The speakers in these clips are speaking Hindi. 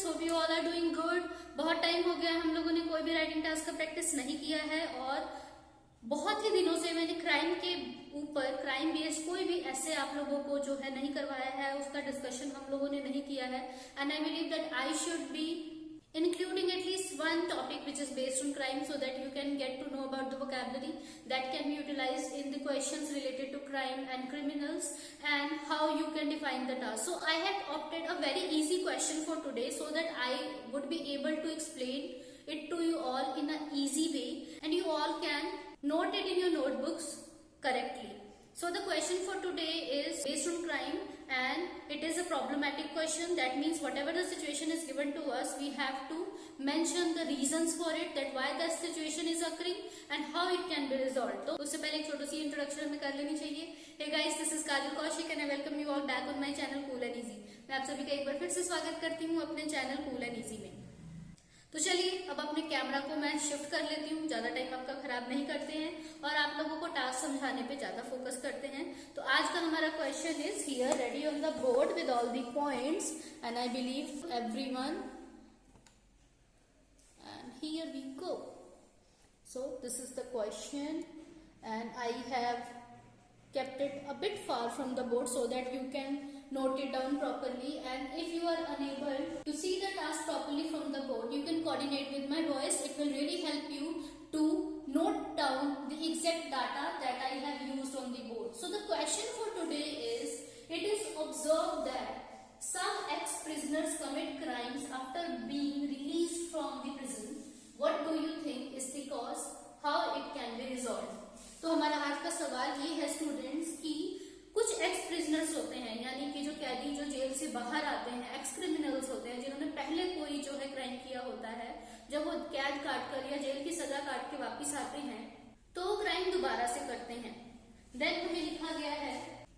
Students, hope you all are doing good. बहुत टाइम हो गया हम लोगों ने कोई भी राइटिंग टास्क का प्रैक्टिस नहीं किया है और बहुत ही दिनों से मैंने क्राइम के ऊपर क्राइम बेस्ड कोई भी ऐसे आप लोगों को जो है नहीं करवाया है, उसका डिस्कशन हम लोगों ने नहीं किया है। And I believe that I should be including at least one topic which is based on crime so that you can get to know about the vocabulary that can be utilized in the questions related to crime and criminals and how you can define the task. So I had opted a very easy question for today so that I would be able to explain it to you all in an easy way and you all can note it in your notebooks correctly. So the question for today is based on crime and it is a problematic question. That means whatever the situation is given to us, we have to mention the reasons for it, that why that situation is occurring and how it can be resolved. तो उससे पहले एक छोटी सी इंट्रोडक्शन हमें कर लेनी चाहिए. Hey guys, this is Kajal Kaushik and I welcome you all back on my channel Cool and Easy. मैं आप सभी का एक बार फिर से स्वागत करती हूँ अपने चैनल Cool and Easy में. तो चलिए अब अपने कैमरा को मैं शिफ्ट कर लेती हूँ, ज्यादा टाइम आपका खराब नहीं करते हैं और आप लोगों को टास्क समझाने पे ज्यादा फोकस करते हैं. तो आज का हमारा question is here ready on the board with all the points and I believe everyone and here we go. So this is the question and I have kept it a bit far from the board so that you can note it down properly, and if you are unable to see the task properly from the board, you can coordinate with my voice. It will really help you to note down the exact data that I have used on the board. So the question for today is, it is observed that some ex-prisoners commit crimes after being released from the prison. What do you think is the cause? How it can be resolved? तो हमारा आज का सवाल ये है स्टूडेंट्स कि कुछ एक्स प्रिजनर्स होते हैं, यानी कि जो कैदी जो जेल से बाहर आते हैं, एक्स क्रिमिनल्स होते हैं जिन्होंने पहले कोई जो है क्राइम किया होता है, जब वो कैद काट कर या जेल की सजा काट के वापिस आते हैं तो क्राइम दोबारा से करते हैं. देन हमें लिखा गया है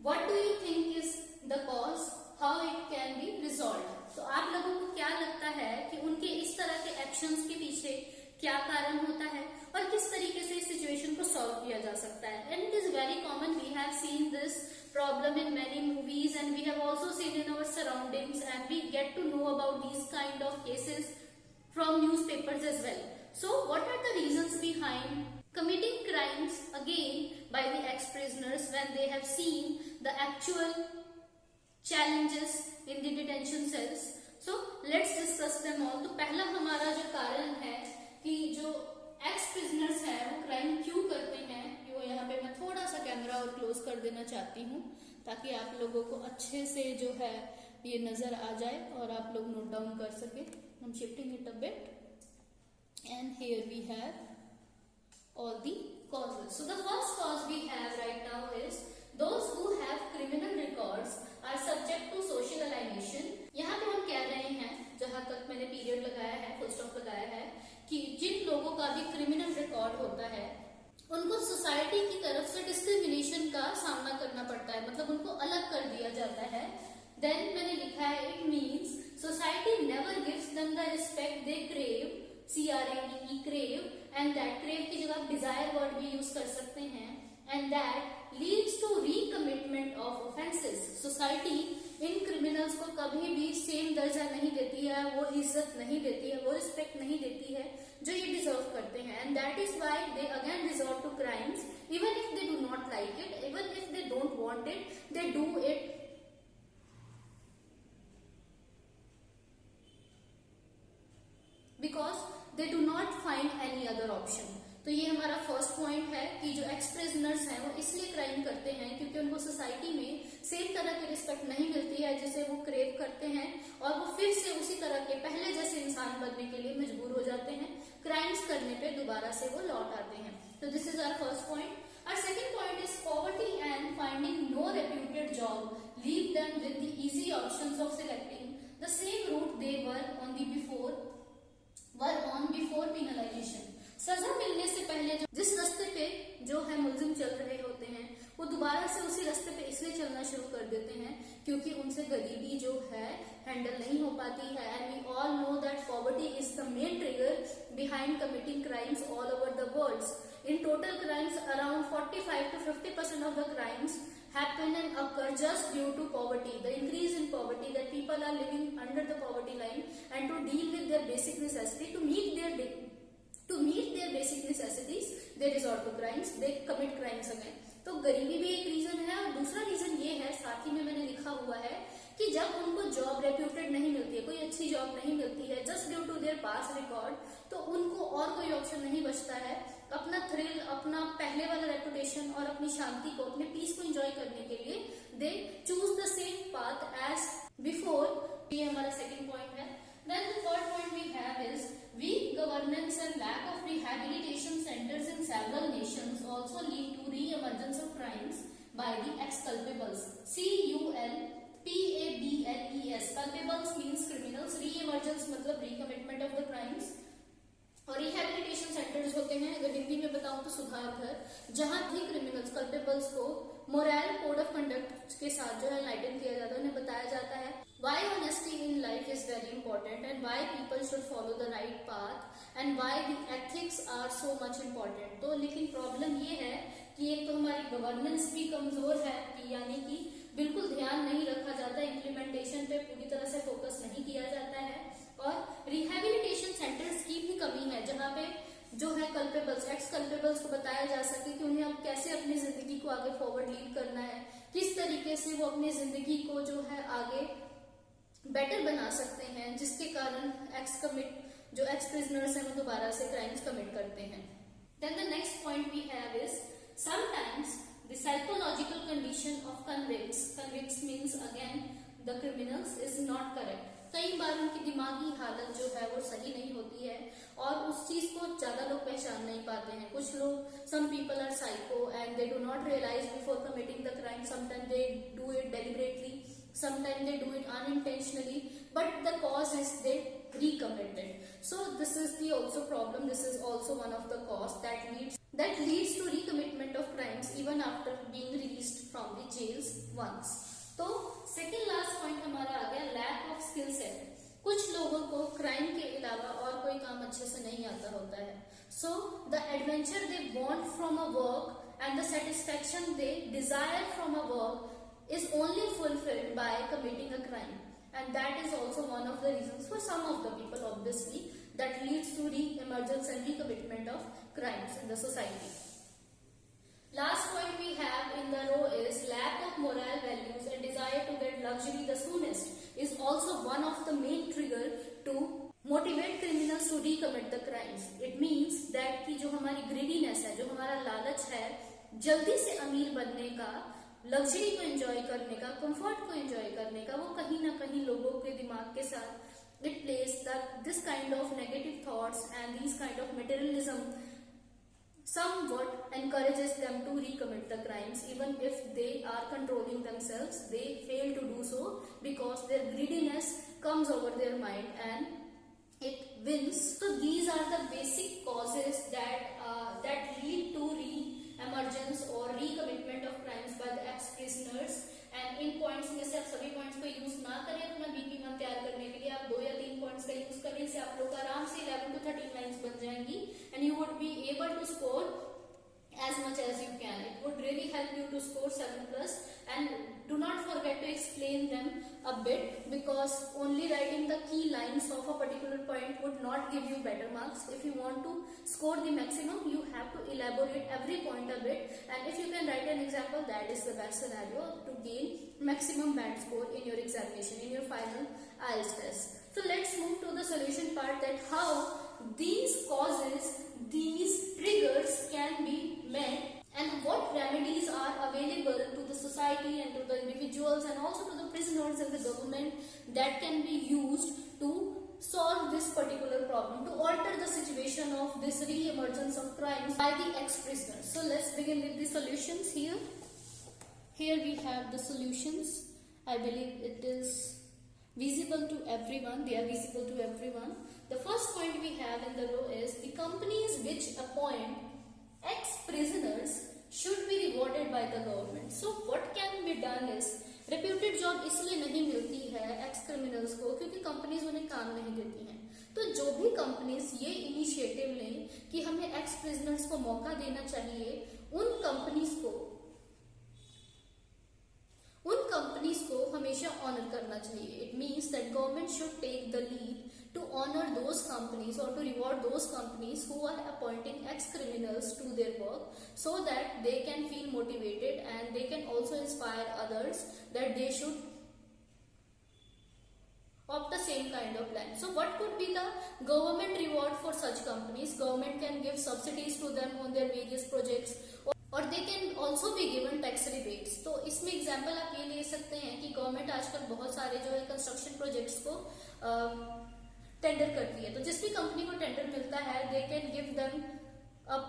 what do you think is the cause, how it can be resolve. तो आप लोगों को क्या लगता है कि उनके इस तरह के एक्शंस के पीछे क्या कारण होता है और किस तरीके से इस सिचुएशन को सॉल्व किया जा सकता है. And it is very common, we have seen this problem in many movies and we have also seen in our surroundings and we get to know about these kind of cases from newspapers as well. So what are the reasons behind committing crimes again by the ex-prisoners when they have seen the actual challenges in the detention cells? So let's discuss them all. तो पहला हमारा जो कारण है कि जो एक्स प्रिजनर्स हैं वो क्राइम क्यों करते हैं, वो यहाँ पे मैं थोड़ा सा कैमरा और क्लोज कर देना चाहती हूँ ताकि आप लोगों को अच्छे से जो है ये नजर आ जाए और आप लोग नोट डाउन कर सके. I'm shifting it a bit and here we have all the causes. So the first cause we have right now is those who have criminal records are subject to social alienation. यहाँ पे हम कह रहे हैं, जहां तक मैंने पीरियड लगाया है, फुल स्टॉप लगाया है, कि जिन लोगों का भी क्रिमिनल रिकॉर्ड होता है उनको सोसाइटी की तरफ से डिस्क्रिमिनेशन का सामना करना पड़ता है, मतलब उनको अलग कर दिया जाता है. देन मैंने लिखा है it means society never gives them the respect they crave, CRAVE, crave, and that crave की जगह डिजायर वर्ड भी यूज कर सकते हैं, and that leads to recommitment of offences. Society in criminals को कभी भी सेम दर्जा नहीं देती है, वो इज्जत नहीं देती है, वो रिस्पेक्ट नहीं देती है जो ये डिजर्व करते हैं. And that is why they again resort to crimes even if they do not like it, even if they don't want it, they do it because they do not find any other option. तो ये हमारा फर्स्ट पॉइंट है कि जो एक्स प्रिजनर्स हैं वो इसलिए क्राइम करते हैं क्योंकि उनको सोसाइटी में सेम तरह की रिस्पेक्ट नहीं मिलती है जिसे वो क्रेव करते हैं और वो फिर से उसी तरह के पहले जैसे इंसान बनने के लिए मजबूर हो जाते हैं. क्राइम्स करने पे दोबारा से वो लौट आते हैं. तो this is our first point. Our second point is poverty and finding no reputed job leave them with the easy options of selecting the same route they were on before penalization. सजा मिलने से पहले जिस रास्ते पे जो है मुलजिम चल रहे होते हैं वो दोबारा से उसी रास्ते पे इसलिए चलना शुरू कर देते हैं क्योंकि उनसे गरीबी जो है हैंडल नहीं हो पाती है. And we all know that poverty is the main trigger behind committing crimes all over the world. In total crimes, around 45 to 50% of the crimes happen and occur just due to poverty, the increase in poverty, that people are living under the poverty line, and to commit crimes again. तो गरीबी भी एक रीजन है, और दूसरा रीजन ये है, साथ ही में मैंने लिखा हुआ है कि जब उनको जॉब रेप्यूटेड नहीं मिलती है, कोई अच्छी जॉब नहीं मिलती है just due to their past record, तो उनको और कोई ऑप्शन नहीं बचता है अपना थ्रिल, अपना पहले वाला रेपुटेशन और अपनी शांति को, अपने पीस को एंजॉय करने के लिए they choose the same path as before. ये हमारा सेकंड पॉइंट है। Then the third point we have is weak governance and lack of rehabilitation centers in several nations also lead to re-emergence of crimes by the ex-culpables. CULPABLES. Culpables means criminals. Re-emergence मतलब recommitment of the crimes. और रिहेबिलिटेशन सेंटर्स होते हैं, अगर हिंदी में बताऊं तो सुधार घर, जहां भी क्रिमिनल्स कल्पेबल्स को मोरल कोड ऑफ कंडक्ट के साथ जो है एनलाइटन किया जाता है, उन्हें बताया जाता है why honesty in life is very important and why people should follow the right path and why the ethics are so much important। तो लेकिन प्रॉब्लम ये है कि एक तो हमारी गवर्नेंस भी कमजोर है, कि यानी कि बिल्कुल ध्यान नहीं रखा जाता, इम्प्लीमेंटेशन पे पूरी तरह से फोकस नहीं किया जाता है, और रिहेबिलिटेशन सेंटर्स की भी कमी है जहाँ पे जो है कल्पेबल्स, एक्स कल्पेबल्स को बताया जा सके कि उन्हें अब कैसे अपनी जिंदगी को आगे फॉरवर्ड लीड करना है, किस तरीके से वो अपनी जिंदगी को जो है आगे बेटर बना सकते हैं, जिसके कारण जो एक्स प्रिजनर्स हैं वो दोबारा से क्राइम्स कमिट करते हैं। Then the next point we have is sometimes the psychological condition of convicts means again the criminals is not correct. कई बार उनकी दिमागी हालत जो है वो सही नहीं होती है और उस चीज को ज्यादा लोग पहचान नहीं पाते हैं। कुछ लोग, some people are psycho and they do not realise before committing the crime, sometime they do it deliberately, sometimes they do it unintentionally, but the cause is they recommit it. So this is the also problem, this is also one of the cause that leads to recommitment of crimes even after being released from the jails once. तो second last point हमारा आ गया lack of skill set। कुछ लोगों को क्राइम के अलावा और कोई काम अच्छे से नहीं आता होता है। So the adventure they want from a work and the satisfaction they desire from a work is only fulfilled by committing a crime, and that is also one of the reasons for some of the people obviously that leads to re-emergence and recommitment of crimes in the society. Last point we have in the row is lack of moral values and desire to get luxury the soonest is also one of the main trigger to motivate criminals to recommit the crimes. It means that कि जो हमारी greediness है, जो हमारा लालच है जल्दी से अमीर बनने का, लग्जरी को एंजॉय करने का, कंफर्ट को एंजॉय करने का, वो कहीं ना कहीं लोगों के दिमाग के साथ it place this kind of negative thoughts and this kind of materialism somewhat encourages them to recommit the crimes even if they are controlling themselves. They fail to do so because their greediness comes over their mind and it wins. So these are the basic causes that lead to emergence or recommitment of crimes by the ex-prisoners। And in points में से आप सभी पॉइंट्स को यूज ना करें अपना BP1 तैयार करने के लिए, आप 2 या 3 पॉइंट्स का यूज करने से आप लोग आराम से 11 to 13 लाइन्स बन जाएंगी and you would be able to score as much as you can. It would really help you to score 7+, and do not forget to explain them a bit, because only writing the key lines of a particular point would not give you better marks. If you want to score the maximum, you have to elaborate every point a bit, and if you can write an example, that is the best scenario to gain maximum band score in your examination, in your final IELTS test. So let's move to the solution part, that how these causes, these triggers can be met and what remedies are available to the society and to the individuals and also to the prisoners and the government that can be used to solve this particular problem, to alter the situation of this re-emergence of crimes by the ex-prisoners. So let's begin with the solutions here. Here we have the solutions. I believe it is visible to everyone. They are visible to everyone. The first point we have in the row is the companies which appoint ex-prisoners should be rewarded by the government. So what can be done is, reputed job इसलिए नहीं मिलती है एक्स क्रिमिनल्स को क्योंकि कंपनीज उन्हें काम नहीं देती हैं। तो जो भी कंपनीज ये इनिशिएटिव लें कि हमें एक्स प्रिजनर्स को मौका देना चाहिए, उन कंपनीज को हमेशा ऑनर करना चाहिए। It means that government should take the lead to honor those companies or to reward those companies who are appointing ex-criminals to their work, so that they can feel motivated and they can also inspire others that they should opt the same kind of plan. So what could be the government reward for such companies? Government can give subsidies to them on their various projects, और they can also be given tax rebates. तो इसमें एग्जाम्पल आप ये ले सकते हैं कि गवर्नमेंट आजकल बहुत सारे जो है कंस्ट्रक्शन प्रोजेक्ट्स को टेंडर करती है, तो जिस भी कंपनी को टेंडर मिलता है they can give them a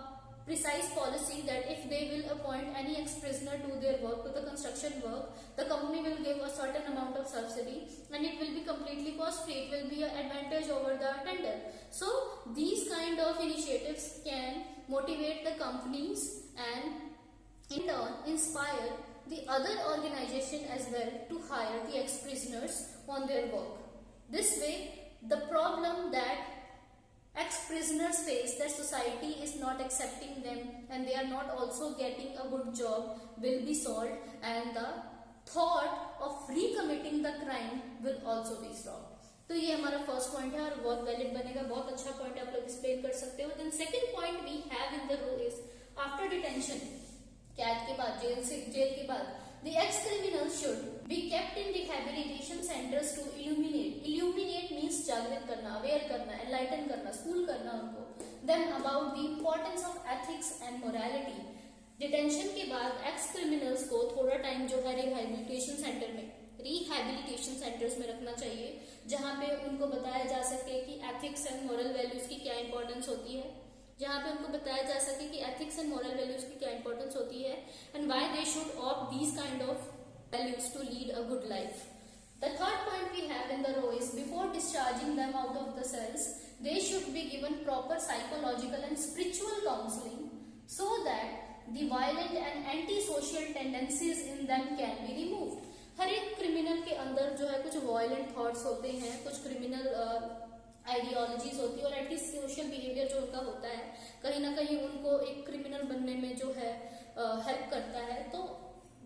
precise policy that if they will appoint any ex-prisoner to their work, to the construction work, the company will give a certain amount of subsidy and it will be completely cost-free. It will be an advantage over the tender. So these kind of initiatives can motivate the companies and in turn inspire the other organization as well to hire the ex-prisoners on their work. This way, the problem that ex-prisoners face, that society is not accepting them and they are not also getting a good job, will be solved, and the thought of recommitting the crime will also be stopped. तो ये हमारा फर्स्ट पॉइंट है और बहुत वैलिड बनेगा, बहुत अच्छा पॉइंट आप लोग एक्सप्लेन कर सकते हो. Then second point we have in the row is after detention, कैद के बाद, जेल के बाद, the ex-criminals should be kept in rehabilitation centers to illuminate means जागृत करना, अवेयर करना, enlighten करना, स्कूल करना उनको, then about the importance of ethics and morality. Detention के बाद एक्स क्रिमिनल्स को थोड़ा टाइम जो है रिहैबिलिटेशन सेंटर में, रिहैबिलिटेशन सेंटर्स में रखना चाहिए, जहाँ पे उनको बताया जा सके कि एथिक्स एंड मॉरल वैल्यूज की क्या इंपॉर्टेंस होती है, जहाँ पे उनको बताया जा सके कि एथिक्स एंड मॉरल वैल्यूज की क्या इंपॉर्टेंस होती है, and why they should opt these kind of values to lead a good life. The third point we have in the row is before discharging them out of the cells, they should be given proper psychological and spiritual counseling so that the violent and anti-social tendencies in them can be removed. हर एक क्रिमिनल के अंदर जो है कुछ वायलेंट थॉट्स होते हैं, कुछ क्रिमिनल आइडियोलॉजीज होती है और एंटी सोशल बिहेवियर जो उनका होता है कहीं ना कहीं उनको एक क्रिमिनल बनने में जो है हेल्प करता है. तो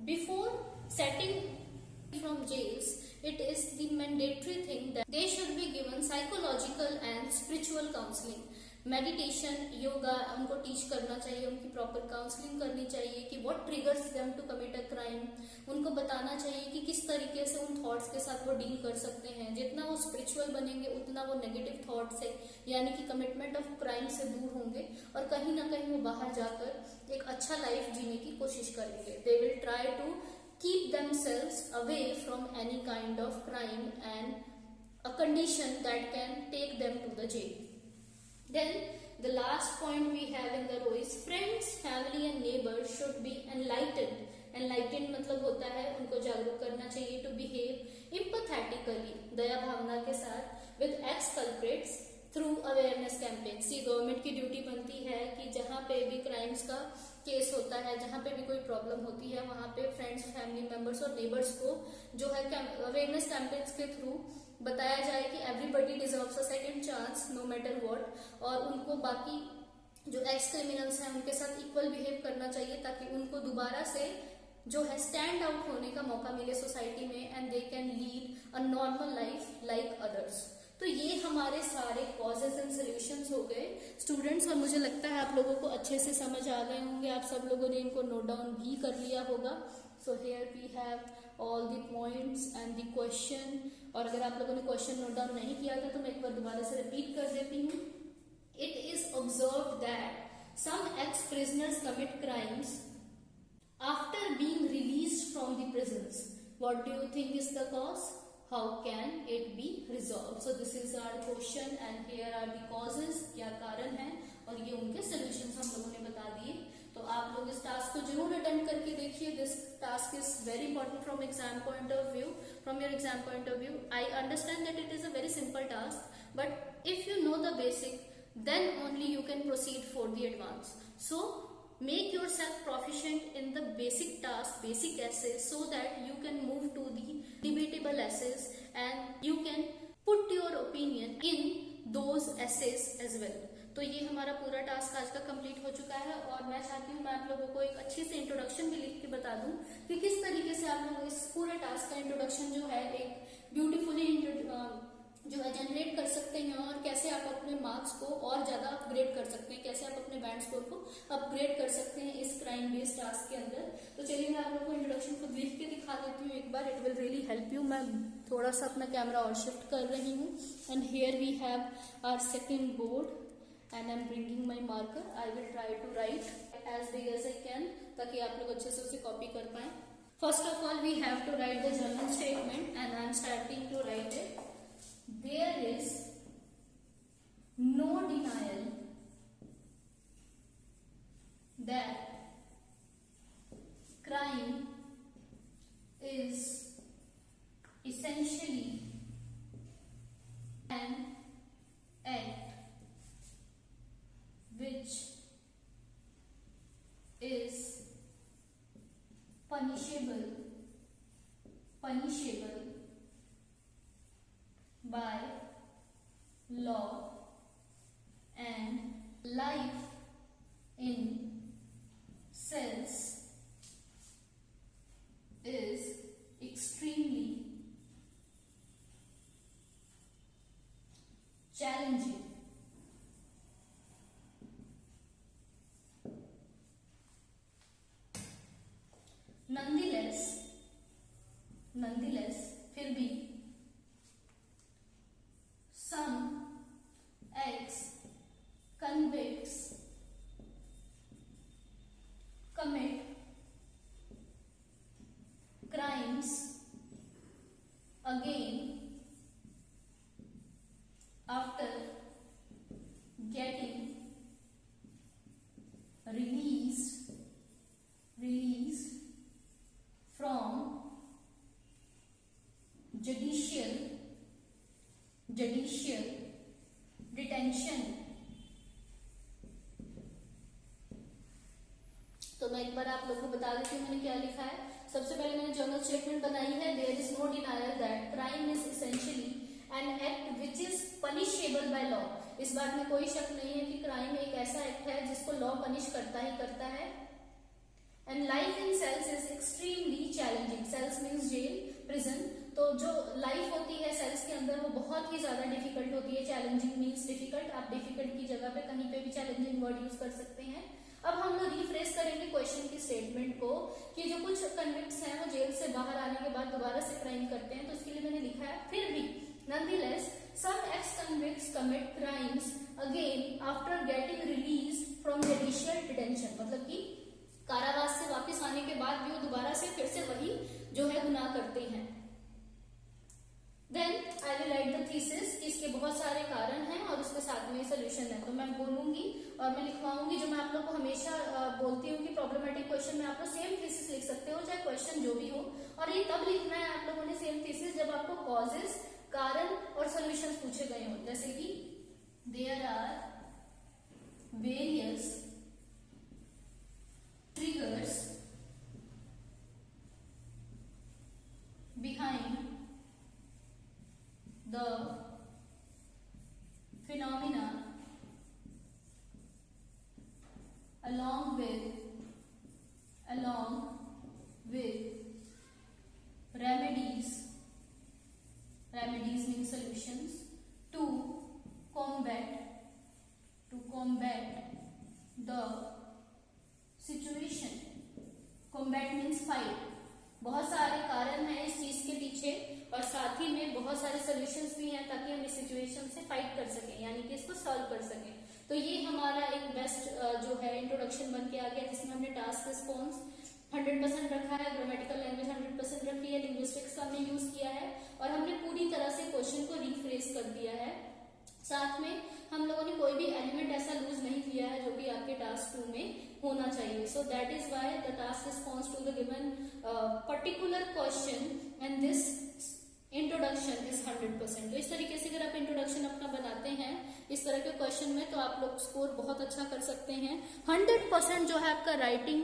before setting from jails, it is the mandatory thing that they should be given psychological and spiritual counseling. Meditation, yoga उनको टीच करना चाहिए, उनकी प्रॉपर काउंसलिंग करनी चाहिए कि what triggers them to commit a crime. उनको बताना चाहिए कि किस तरीके से उन थॉट्स के साथ वो डील कर सकते हैं. जितना वो स्पिरिचुअल बनेंगे उतना वो नेगेटिव थॉट से यानी कि कमिटमेंट ऑफ क्राइम से दूर होंगे और कहीं ना कहीं वो बाहर जाकर एक अच्छा लाइफ जीने की कोशिश करेंगे. They will try to keep themselves away from any kind of crime and a condition that can take them to the jail. Then the last point we have in the row is friends, family and neighbors should be enlightened. Enlightened मतलब होता है उनको जागरूक करना चाहिए to behave empathetically, दया भावना के साथ, with ex-culprits through awareness campaigns. ये गवर्नमेंट की ड्यूटी बनती है कि जहाँ पे भी क्राइम्स का केस होता है, जहाँ पे भी कोई प्रॉब्लम होती है, वहाँ पे फ्रेंड्स, फैमिली मेंबर्स और नेबर्स को जो है अवेयरनेस कैंपेन्स के थ्रू बताया जाए कि everybody deserves a second chance no matter what, और उनको बाकी जो एक्स क्रिमिनल्स हैं उनके साथ इक्वल बिहेव करना चाहिए ताकि उनको दोबारा से जो है स्टैंड आउट होने का मौका मिले सोसाइटी में and they can lead a normal life like others. तो ये हमारे सारे कॉजेज एंड सोल्यूशंस हो गए स्टूडेंट्स, और मुझे लगता है आप लोगों को अच्छे से समझ आ गए होंगे. आप सब लोगों ने इनको नोट डाउन भी कर लिया होगा. So here we have all the points and the question. और अगर आप लोगों ने क्वेश्चन नोट डाउन नहीं किया था तो मैं एक बार दोबारा से रिपीट कर देती हूँ. It is observed that some ex prisoners commit crimes after being released from the prisons. What do you think is the cause? How can it be resolved? So this is our question and here are the causes. क्या कारण है और ये उनके solutions हम लोगों ने बता दिए. तो आप लोग इस टास्क को जरूर अटेंड करके देखिए. This task is very important from exam point of view, from your exam point of view. I understand that it is a very simple task, but if you know the basic then only you can proceed for the advance. So make yourself proficient in the basic task, basic essays, so that you can move to the debatable essays and you can put your opinion in those essays as well. तो ये हमारा पूरा टास्क आज का कंप्लीट हो चुका है और मैं चाहती हूँ मैं आप लोगों को एक अच्छी से इंट्रोडक्शन भी लिख के बता दूं कि किस तरीके से आप लोग इस पूरे टास्क का इंट्रोडक्शन जो है एक ब्यूटीफुली जो है जनरेट कर सकते हैं और मार्क्स को और ज़्यादा अपग्रेड कर सकते हैं, कैसे आप अपने बैंड स्कोर को अपग्रेड कर सकते हैं इस क्राइम बेस्ड टास्क के अंदर। तो चलिए मैं आप लोगों को इंट्रोडक्शन खुद लिख के दिखा देती हूँ एक बार, it will really help you. मैं थोड़ा सा अपना कैमरा और शिफ्ट कर रही हूँ and here we have our second board and I'm bringing my marker. I will try to write as big as I can ताकि आप लोग अच्छे से उसे कॉपी कर पाएं। First of all, we have to write the German statement and I'm starting to write it. There is no denial that crime is essentially an act which is punishable by law, and life in cells is extremely challenging. Nonetheless, फिर भी some ex-convicts commit crimes again after getting released from judicial detention. तो मैं एक बार आप लोगों को बता देती हूँ मैंने क्या लिखा है। सबसे पहले मैंने जर्नल स्टेटमेंट बनाई है, there is no denial that crime is essentially an act which is punishable by law. इस बात में कोई शक नहीं है कि क्राइम एक ऐसा एक्ट है जिसको लॉ पनिश करता ही करता है। And life in cells is extremely challenging. Cells means jail, prison. तो जो लाइफ होती है सेल्स के अंदर वो बहुत ही ज्यादा डिफिकल्ट होती है। चैलेंजिंग मीन्स डिफिकल्ट, आप डिफिकल्ट की जगह पे कहीं पे भी चैलेंजिंग वर्ड यूज कर सकते हैं। अब हम लोग रिफ्रेश करेंगे क्वेश्चन की स्टेटमेंट को कि जो कुछ कन्विक्ट्स हैं वो जेल से बाहर आने के बाद दोबारा से क्राइम करते हैं। तो इसके लिए मैंने लिखा है फिर भी nonetheless some ex-convicts commit crimes again after getting released from judicial detention। मतलब कि कारावास से वापस आने के बाद भी वो दोबारा से फिर से वही जो है गुनाह करते हैं। Then I will write the thesis। इसके बहुत सारे कारण हैं और उसके साथ में सोल्यूशन है। तो मैं बोलूंगी और मैं लिखवाऊंगी, जो मैं आप लोग को हमेशा बोलती हूँ कि प्रॉब्लमेटिक क्वेश्चन में आप लोग सेम थीसिस लिख सकते हो, चाहे क्वेश्चन जो भी हो। और ये तब लिखना है आप लोगों ने सेम थीसिस जब आपको कॉजेस, कारण और सोल्यूशन पूछे गए हो। जैसे कि there are various triggers behind the phenomena along with remedies mean solutions to combat the situation। combat means fight। बहुत सारे कारण हैं इस चीज के पीछे और साथ ही में बहुत सारे सॉल्यूशंस भी हैं ताकि हम इस सिचुएशन से फाइट कर सकें, यानी कि इसको सॉल्व कर सकें। तो ये हमारा एक बेस्ट जो है इंट्रोडक्शन बन के आ गया, जिसमें हमने टास्क रिस्पॉन्स 100% रखा है, ग्रामेटिकल लैंग्वेज 100% रखी है, लिंग्विस्टिक्स का हमने यूज किया है और हमने पूरी तरह से क्वेश्चन को रिफ्रेश कर दिया है। साथ में हम लोगों ने कोई भी एलिमेंट ऐसा लूज नहीं किया है जो कि आपके टास्क 2 में होना चाहिए। So that is why the task response to the given particular question and this introduction is 100%। तो इस तरीके से अगर आप इंट्रोडक्शन अपना बनाते हैं इस तरह के क्वेश्चन में तो आप लोग स्कोर बहुत अच्छा कर सकते हैं। 100% जो है आपका राइटिंग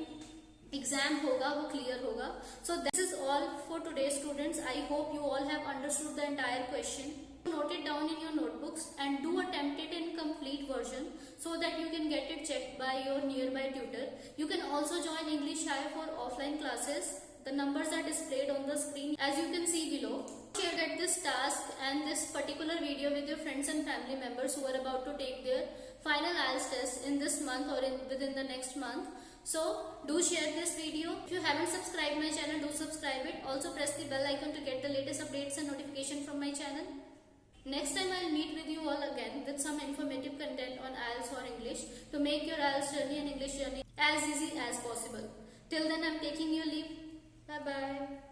एग्जाम होगा वो क्लियर होगा। सो this is all for today students. I hope you all have understood the entire question. Note it down in your notebooks and do attempt it in complete version so that you can get it checked by your nearby tutor. You can also join English High for offline classes. The numbers are displayed on the screen as you can see below. Share that this task and this particular video with your friends and family members who are about to take their final IELTS test in this month or within the next month. So do share this video. If you haven't subscribed my channel, do subscribe it. Also press the bell icon to get the latest updates and notification from my channel. Next time I'll meet with you all again with some informative content on IELTS or English to make your IELTS journey and English journey as easy as possible. Till then, I'm taking your leave. Bye bye.